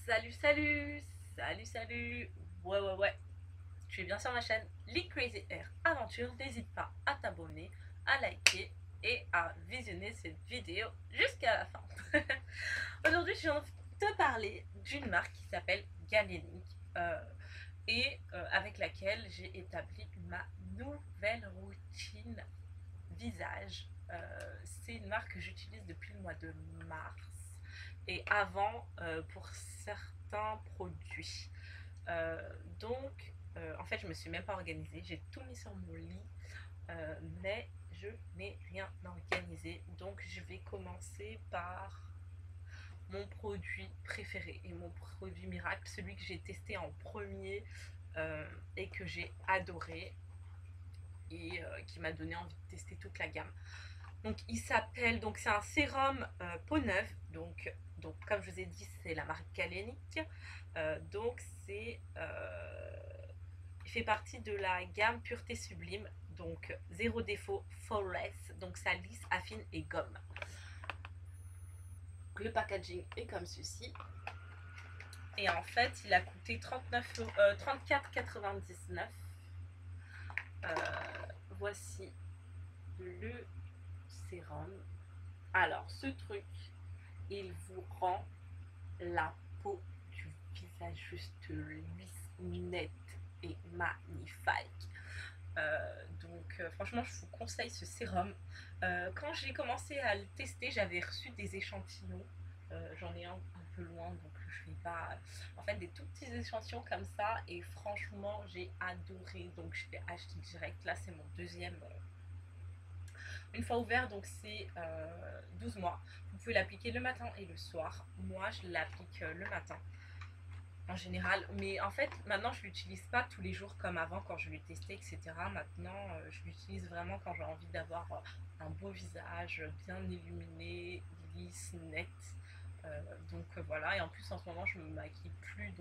Salut, salut, salut, salut. Ouais. Tu es bien sur ma chaîne Lee Crazy Air Aventure. N'hésite pas à t'abonner, à liker et à visionner cette vidéo jusqu'à la fin. Aujourd'hui, je viens de te parler d'une marque qui s'appelle Galenic avec laquelle j'ai établi ma nouvelle routine visage. C'est une marque que j'utilise depuis le mois de mars et avant pour certains produits. En fait, je me suis même pas organisée. J'ai tout mis sur mon lit, mais je n'ai rien organisé. Donc, je vais commencer par mon produit préféré et mon produit miracle, celui que j'ai testé en premier et que j'ai adoré et qui m'a donné envie de tester toute la gamme. Donc il s'appelle, donc c'est un sérum peau neuve, donc comme je vous ai dit c'est la marque Galenic, donc il fait partie de la gamme Pureté Sublime, donc zéro défaut, flawless, donc ça lisse, affine et gomme. Le packaging est comme ceci. Et en fait, il a coûté 34,99 €. Voici le sérum. Alors, ce truc, il vous rend la peau du visage juste lisse, nette et magnifique. Franchement, je vous conseille ce sérum. Quand j'ai commencé à le tester, j'avais reçu des échantillons. J'en ai un peu loin, donc je vais pas. En fait, des tout petits échantillons comme ça, et franchement, j'ai adoré. Donc, je l'ai acheté direct. Là, c'est mon deuxième. Une fois ouvert, donc c'est 12 mois. Vous pouvez l'appliquer le matin et le soir. Moi, je l'applique le matin en général, mais en fait maintenant je l'utilise pas tous les jours comme avant quand je l'ai testé, etc. Maintenant je l'utilise vraiment quand j'ai envie d'avoir un beau visage bien illuminé, lisse, net. Voilà, et en plus en ce moment je me maquille plus,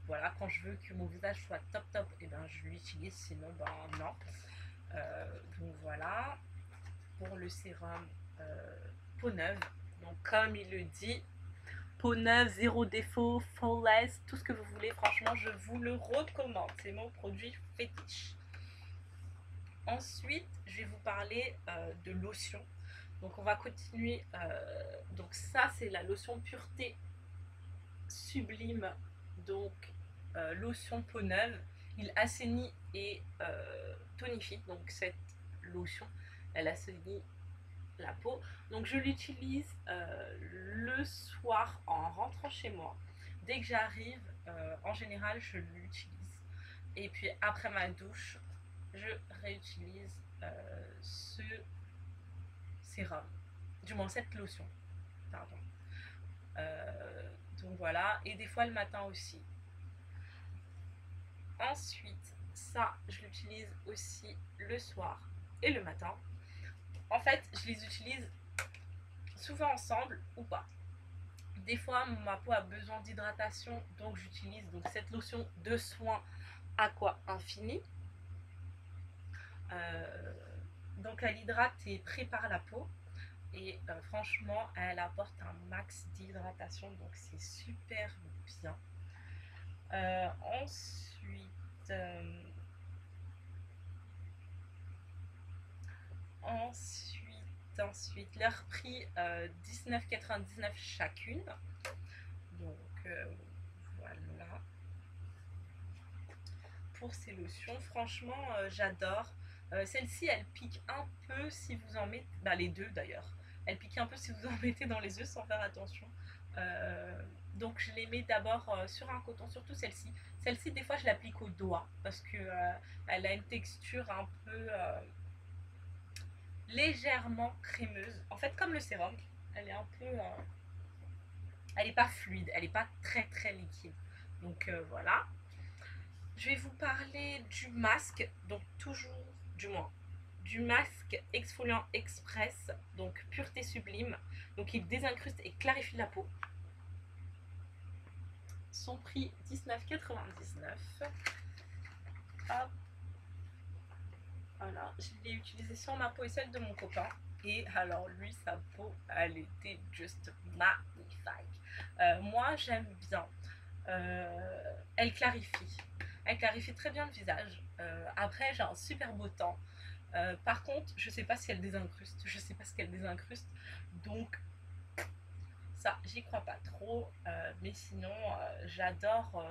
voilà, quand je veux que mon visage soit top top, et ben je l'utilise, sinon ben non. Donc voilà pour le sérum peau neuve. Donc comme il le dit, peau neuve, zéro défaut, flawless, tout ce que vous voulez. Franchement, je vous le recommande. C'est mon produit fétiche. Ensuite, je vais vous parler de lotion. Donc, on va continuer. Donc, ça, c'est la lotion Pureté Sublime. Donc, lotion peau neuve. Il assainit et tonifie. Donc, cette lotion, elle assainit la peau. Donc je l'utilise le soir en rentrant chez moi. Dès que j'arrive, en général, je l'utilise. Et puis après ma douche, je réutilise ce sérum. Du moins cette lotion. Pardon. Donc voilà. Et des fois le matin aussi. Ensuite, ça, je l'utilise aussi le soir et le matin. En fait, je les utilise souvent ensemble ou pas. Des fois, ma peau a besoin d'hydratation, donc j'utilise cette lotion de soin Aqua Infini. Donc elle hydrate et prépare la peau. Et franchement, elle apporte un max d'hydratation, donc c'est super bien. Ensuite, leur prix 19,99 € chacune. Donc voilà pour ces lotions. Franchement, j'adore. Celle-ci, elle pique un peu si vous en mettez. Bah, les deux d'ailleurs. Elle pique un peu si vous en mettez dans les yeux sans faire attention. Donc je les mets d'abord sur un coton, surtout celle-ci. Celle-ci, des fois, je l'applique au doigt parce que elle a une texture un peu légèrement crémeuse. En fait, comme le sérum, elle est un peu. Elle n'est pas fluide, elle n'est pas très très liquide. Donc voilà. Je vais vous parler du masque, donc toujours, du moins, du masque exfoliant express, donc Pureté Sublime. Donc il désincruste et clarifie la peau. Son prix 19,99 €. Hop. Voilà, je l'ai utilisé sur ma peau et celle de mon copain. Et alors lui, sa peau, elle était juste magnifique. Moi j'aime bien. Elle clarifie. Elle clarifie très bien le visage. Après j'ai un super beau teint. Par contre, je sais pas si elle désincruste, je sais pas ce qu'elle désincruste, donc ça, j'y crois pas trop. Mais sinon, j'adore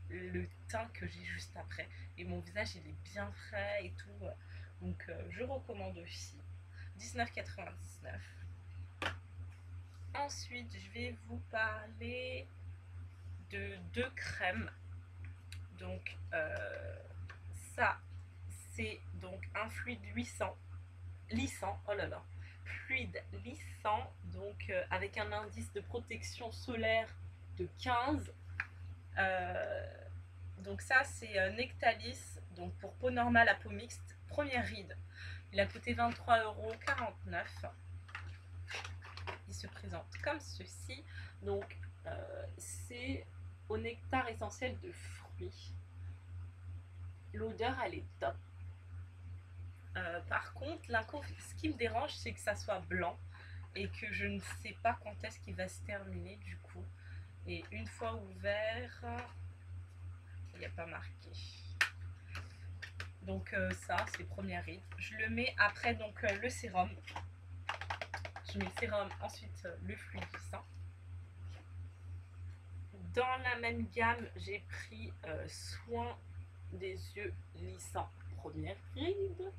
le teint que j'ai juste après. Et mon visage, il est bien frais et tout. Donc, je recommande aussi. 19,99. Ensuite, je vais vous parler de deux crèmes. Donc, ça, c'est donc un fluide lissant, oh là là, fluide lissant, donc avec un indice de protection solaire de 15. Donc ça c'est Nectalis, donc pour peau normale à peau mixte, première ride. Il a coûté 23,49 €. Il se présente comme ceci. Donc c'est au nectar essentiel de fruits. L'odeur elle est top. Par contre, ce qui me dérange, c'est que ça soit blanc et que je ne sais pas quand est-ce qu'il va se terminer du coup. Et une fois ouvert, il n'y a pas marqué. Donc ça, c'est première ride. Je le mets après donc le sérum. Je mets le sérum, ensuite le fluide lissant. Dans la même gamme, j'ai pris soin des yeux lissants, première ride.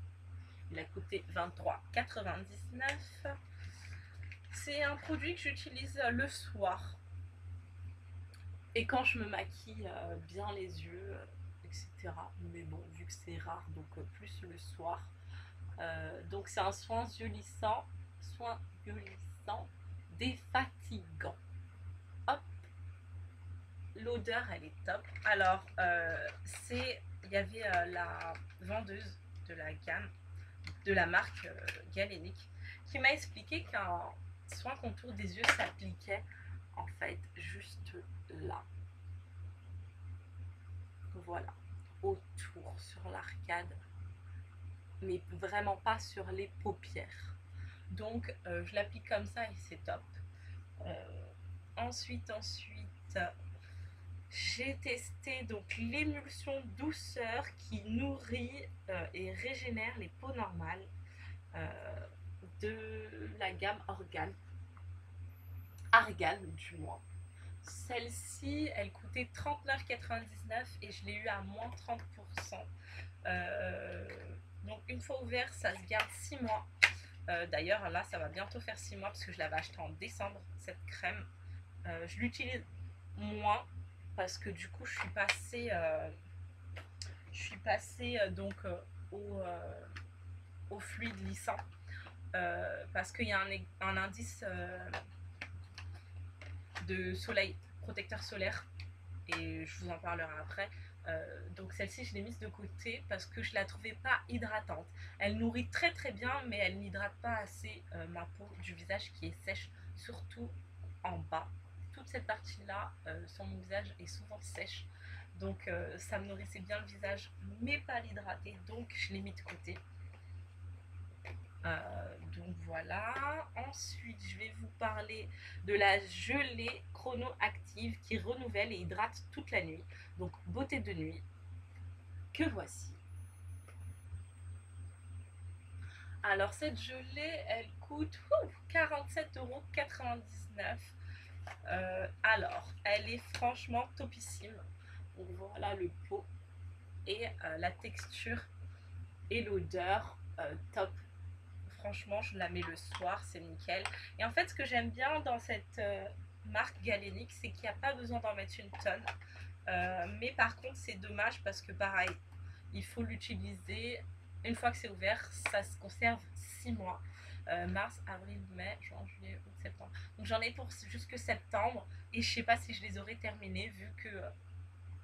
Il a coûté 23,99 €. C'est un produit que j'utilise le soir. Et quand je me maquille bien les yeux, etc. Mais bon, vu que c'est rare, donc plus le soir. Donc c'est un soin yeux lissant défatigant. Hop, l'odeur elle est top. Alors il y avait la vendeuse de la gamme, de la marque Galénic, qui m'a expliqué qu'un soin contour des yeux s'appliquait en fait juste là, voilà, autour, sur l'arcade, mais vraiment pas sur les paupières. Donc je l'applique comme ça et c'est top. Ensuite j'ai testé donc l'émulsion douceur qui nourrit et régénère les peaux normales de la gamme Argan du moins. Celle-ci, elle coûtait 39,99 € et je l'ai eu à moins 30%. Donc une fois ouvert, ça se garde 6 mois. D'ailleurs, là, ça va bientôt faire 6 mois parce que je l'avais acheté en décembre, cette crème. Je l'utilise moins parce que du coup, je suis passée donc au fluide lissant. Parce qu'il y a un indice de soleil, protecteur solaire, et je vous en parlerai après. Donc celle-ci je l'ai mise de côté parce que je la trouvais pas hydratante. Elle nourrit très très bien mais elle n'hydrate pas assez ma peau du visage qui est sèche, surtout en bas. Toute cette partie là sur mon visage est souvent sèche, donc ça me nourrissait bien le visage mais pas l'hydrater, donc je l'ai mis de côté. Donc voilà. Ensuite, je vais vous parler de la gelée chronoactive qui renouvelle et hydrate toute la nuit. Donc beauté de nuit, que voici. Alors cette gelée, elle coûte 47,99 €. Alors, elle est franchement topissime. Donc voilà le pot et la texture et l'odeur top. Franchement, je la mets le soir, c'est nickel. Et en fait, ce que j'aime bien dans cette marque Galénic, c'est qu'il n'y a pas besoin d'en mettre une tonne. Mais par contre, c'est dommage parce que pareil, il faut l'utiliser une fois que c'est ouvert. Ça se conserve 6 mois. Mars, avril, mai, juin, juillet, août, septembre. Donc j'en ai pour jusque septembre. Et je sais pas si je les aurais terminés vu que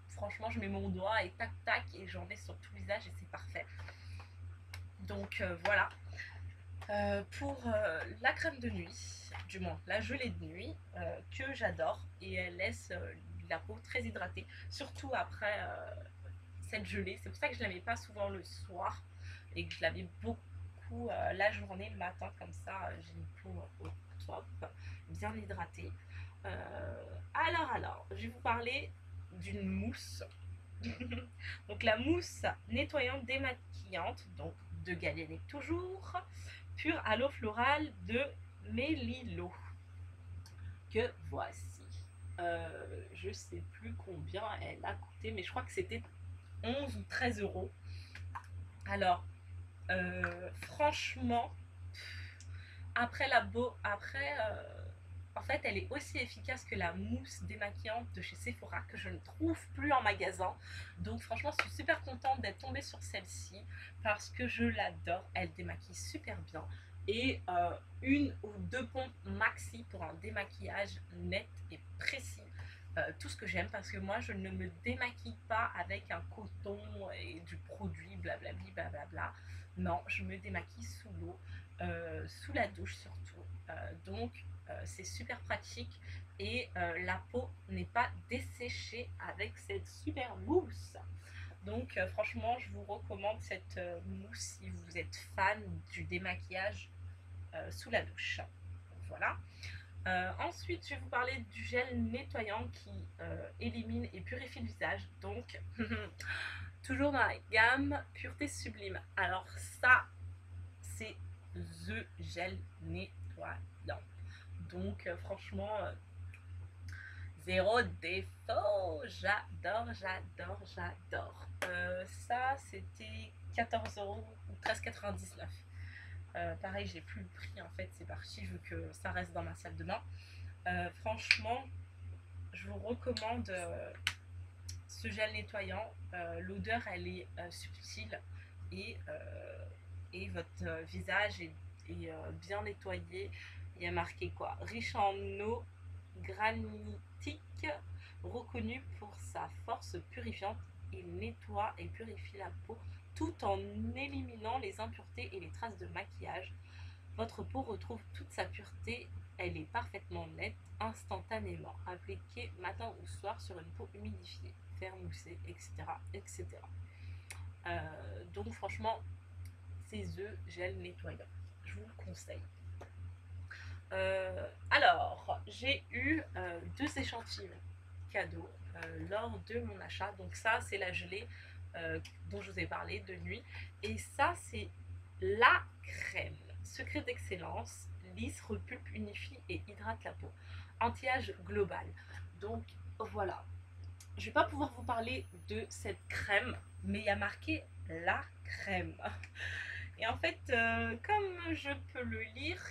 franchement, je mets mon doigt et tac tac et j'en ai sur tout le visage et c'est parfait. Donc voilà. Pour la crème de nuit, du moins la gelée de nuit, que j'adore, et elle laisse la peau très hydratée, surtout après cette gelée. C'est pour ça que je la mets pas souvent le soir et que je la mets beaucoup la journée, le matin, comme ça j'ai une peau au top, bien hydratée. Alors, je vais vous parler d'une mousse. Donc la mousse nettoyante démaquillante, donc de Galenic toujours, pure à l'eau florale de Mélilo, que voici. Je sais plus combien elle a coûté, mais je crois que c'était 11 ou 13 euros. Alors, franchement, en fait, elle est aussi efficace que la mousse démaquillante de chez Sephora que je ne trouve plus en magasin. Donc franchement, je suis super contente d'être tombée sur celle-ci parce que je l'adore. Elle démaquille super bien. Et une ou deux pompes maxi pour un démaquillage net et précis. Tout ce que j'aime parce que moi je ne me démaquille pas avec un coton et du produit blablabli blablabla. Non, je me démaquille sous l'eau, sous la douche surtout. Donc c'est super pratique et la peau n'est pas desséchée avec cette super mousse. Donc franchement je vous recommande cette mousse si vous êtes fan du démaquillage sous la douche. Donc, voilà. Ensuite, je vais vous parler du gel nettoyant qui élimine et purifie le visage. Donc, toujours dans la gamme Pureté Sublime. Alors ça, c'est the gel nettoyant. Donc, franchement, zéro défaut. J'adore, j'adore, j'adore. Ça, c'était 14 euros ou 13,99. Pareil, j'ai plus le prix en fait, c'est parti vu que ça reste dans ma salle de bain. Franchement, je vous recommande ce gel nettoyant. L'odeur, elle est subtile et, votre visage est bien nettoyé. Il y a marqué quoi? Riche en eau granitique, reconnu pour sa force purifiante. Il nettoie et purifie la peau tout en éliminant les impuretés et les traces de maquillage. Votre peau retrouve toute sa pureté, elle est parfaitement nette instantanément. Appliquée matin ou soir sur une peau humidifiée, faire mousser, etc. etc. Donc franchement, c'est The Gel Nettoyant. Je vous le conseille. Alors, j'ai eu 2 échantillons cadeaux lors de mon achat. Donc ça, c'est la gelée dont je vous ai parlé de nuit. Et ça, c'est la crème. Secret d'excellence, lisse, repulpe, unifie et hydrate la peau. Anti-âge global. Donc voilà. Je ne vais pas pouvoir vous parler de cette crème, mais il y a marqué la crème. Et en fait, comme je peux le lire,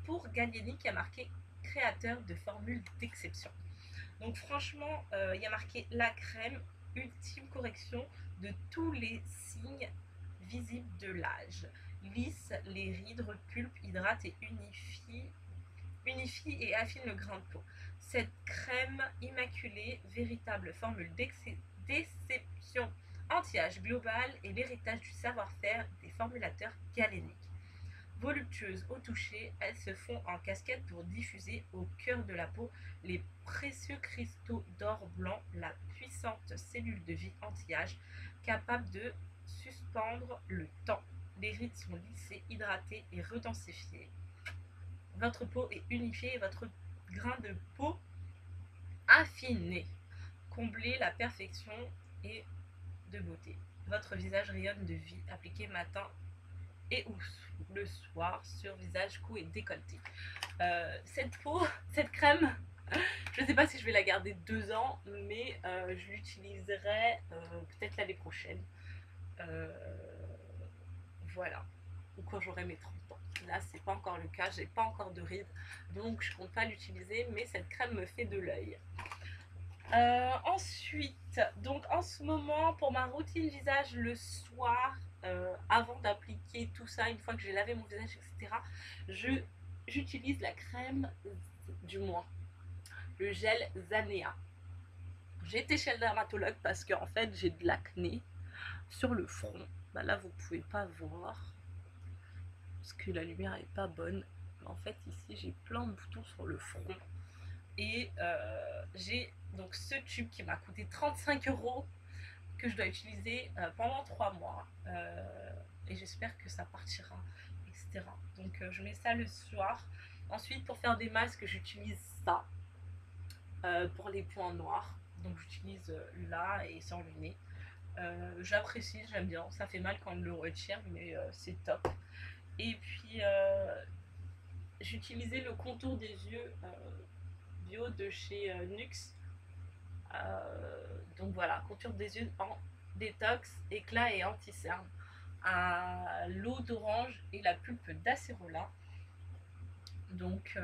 pour Gallieni, il y a marqué créateur de formules d'exception. Donc franchement, il y a marqué la crème, ultime correction de tous les signes visibles de l'âge. Lisse les rides, repulpe, hydrate et unifie et affine le grain de peau. Cette crème immaculée, véritable formule d'exception anti-âge global et l'héritage du savoir-faire des formulateurs galéniques. Voluptueuses au toucher, elles se font en cascade pour diffuser au cœur de la peau les précieux cristaux d'or blanc, la puissante cellule de vie anti-âge capable de suspendre le temps. Les rides sont lissées, hydratées et redensifiées. Votre peau est unifiée et votre grain de peau affiné. Comblez la perfection et de beauté. Votre visage rayonne de vie, appliqué matin et ou le soir sur visage, cou et décolleté. Cette crème, je ne sais pas si je vais la garder 2 ans, mais je l'utiliserai peut-être l'année prochaine. Voilà. Ou quand j'aurai mes 30 ans. Là, c'est pas encore le cas, j'ai pas encore de rides, donc je compte pas l'utiliser, mais cette crème me fait de l'œil. Ensuite, donc en ce moment, pour ma routine visage le soir, avant d'appliquer tout ça, une fois que j'ai lavé mon visage, etc., j'utilise la crème du mois, le gel Zanea. J'ai été chez le dermatologue parce qu'en fait, j'ai de l'acné sur le front. Bah là, vous pouvez pas voir parce que la lumière est pas bonne. En fait, ici, j'ai plein de boutons sur le front. Et j'ai donc ce tube qui m'a coûté 35 euros que je dois utiliser pendant 3 mois. Et j'espère que ça partira, etc. Donc je mets ça le soir. Ensuite, pour faire des masques, j'utilise ça. pour les points noirs. Donc j'utilise là et sans le nez. J'apprécie, j'aime bien. Ça fait mal quand on le retire, mais c'est top. Et puis j'utilisais le contour des yeux bio de chez NYX. Donc voilà, contour des yeux en détox, éclat et anti-cerne à l'eau d'orange et la pulpe d'acérola. Donc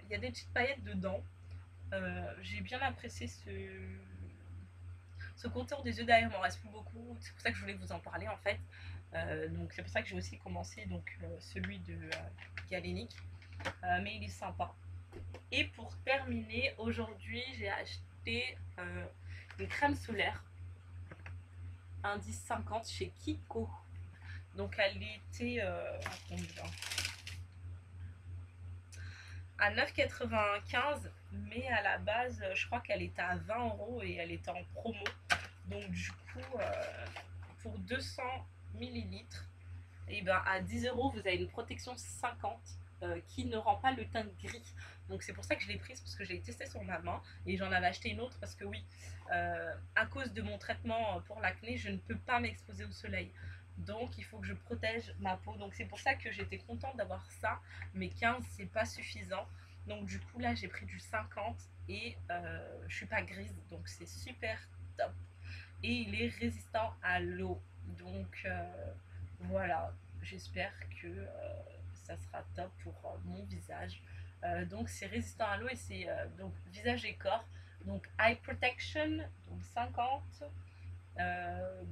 il y a des petites paillettes dedans. J'ai bien apprécié ce contour des yeux. D'ailleurs, il m'en reste plus beaucoup. C'est pour ça que je voulais vous en parler en fait. Donc c'est pour ça que j'ai aussi commencé donc, celui de Galénic. Mais il est sympa. Et pour terminer, aujourd'hui j'ai acheté une crème solaire indice 50 chez Kiko. Donc elle était à combien? À 9,95, mais à la base je crois qu'elle était à 20 € et elle était en promo. Donc du coup pour 200 millilitres, et ben à 10 € vous avez une protection 50 qui ne rend pas le teint gris. Donc c'est pour ça que je l'ai prise, parce que je l'ai testée sur ma main et j'en avais acheté une autre parce que oui, à cause de mon traitement pour l'acné, je ne peux pas m'exposer au soleil. Donc il faut que je protège ma peau. Donc c'est pour ça que j'étais contente d'avoir ça, mais 15 c'est pas suffisant. Donc du coup là j'ai pris du 50 et je suis pas grise, donc c'est super top. Et il est résistant à l'eau. Donc voilà, j'espère que ça sera top pour mon visage. Donc c'est résistant à l'eau et c'est donc visage et corps. Donc eye protection, donc 50.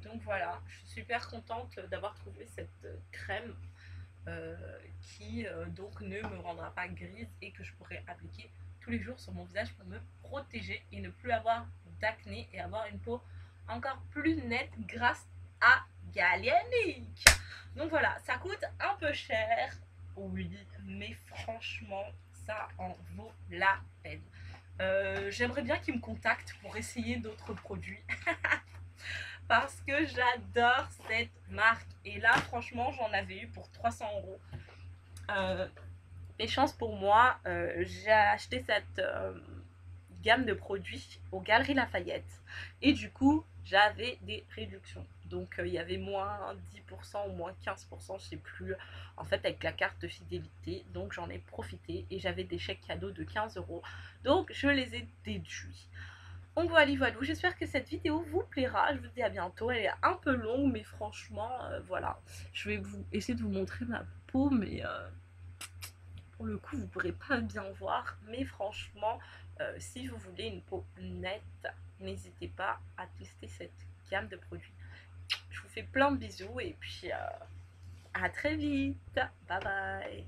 Donc voilà, je suis super contente d'avoir trouvé cette crème qui donc ne me rendra pas grise et que je pourrai appliquer tous les jours sur mon visage pour me protéger et ne plus avoir d'acné et avoir une peau encore plus nette grâce à Galénic. Donc voilà, ça coûte un peu cher, oui, mais franchement, ça en vaut la peine. J'aimerais bien qu'ils me contactent pour essayer d'autres produits parce que j'adore cette marque. Et là, franchement, j'en avais eu pour 300 €. Et chance pour moi, j'ai acheté cette gamme de produits aux Galeries Lafayette. Et du coup, j'avais des réductions. Donc, il y avait moins 10% ou moins 15%, je sais plus, en fait, avec la carte de fidélité. Donc, j'en ai profité et j'avais des chèques cadeaux de 15 €. Donc, je les ai déduits. Donc voilà, voilà, j'espère que cette vidéo vous plaira. Je vous dis à bientôt. Elle est un peu longue, mais franchement, voilà. Je vais essayer de vous montrer ma peau, mais pour le coup, vous ne pourrez pas bien voir. Mais franchement, si vous voulez une peau nette, n'hésitez pas à tester cette gamme de produits. Je vous fais plein de bisous et puis à très vite. Bye bye.